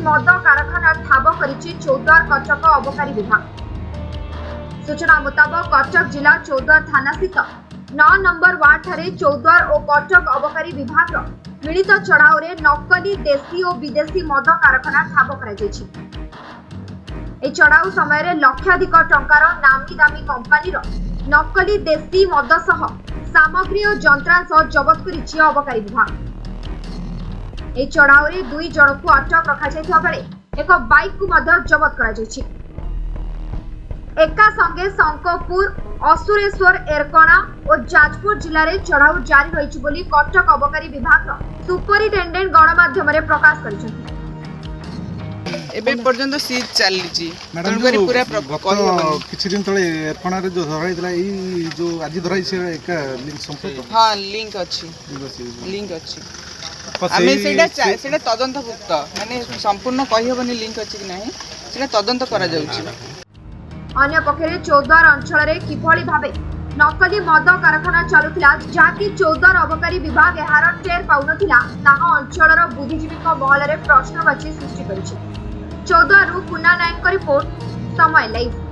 मद कारखाना ठाब करिछि चौद्वार कटक अबकारी विभाग। सूचना मुताबक कटक जिला चौद्वार थाना स्थित 9 नंबर वार्ड ठारे चौद्वार और कटक अबकारी विभाग मिलित चढ़ाऊ रे नकली देशी और विदेशी मद कारखाना ठाब करा जायछि। ए चढ़ाऊ समय लक्षाधिक टंकार नामी दामी कंपानीर नकली देशी मद सह सामग्री और यंत्रांश जबत करिछि अबकारी विभाग। ए चढ़ाऊ रे 2 जन को अटक रखा जायथिबा बेले एक बाइक को मध्य जबत करा जायछि। एका संगे शंकरपुर, असुरेश्वर, एरकणा और जाजपुर जिले में चढ़ाऊ जारी रही बोली कटक अबकारी विभाग सुपरिटेंडेंट गणमाध्यम प्रकाश करिसेंति। एबे पर्यंत सीज चली मैडम पूरा किछि दिन तळे एरकणा रे जो धराइतला ई जो आज धराइ से एक लिंक संपर्क हां लिंक अछि आमे सेटा तदंतभुक्त माने संपूर्ण कहि होबनी लिंक अछि कि नाही सेटा तदंत करा जाउछि। अन्य पक्षरे चौद्वार अंचल रे किभली भाबे नकली मद कारखाना चलुथिला जाकि चौद्वार अबकारी विभाग एहार टेर पाउनथिला ताहा अंचलर बुद्धिजीवी महल रे प्रश्नवाची सृष्टि करिछि। चौद्वार पुन्ना नायक रिपोर्ट समय लाइव।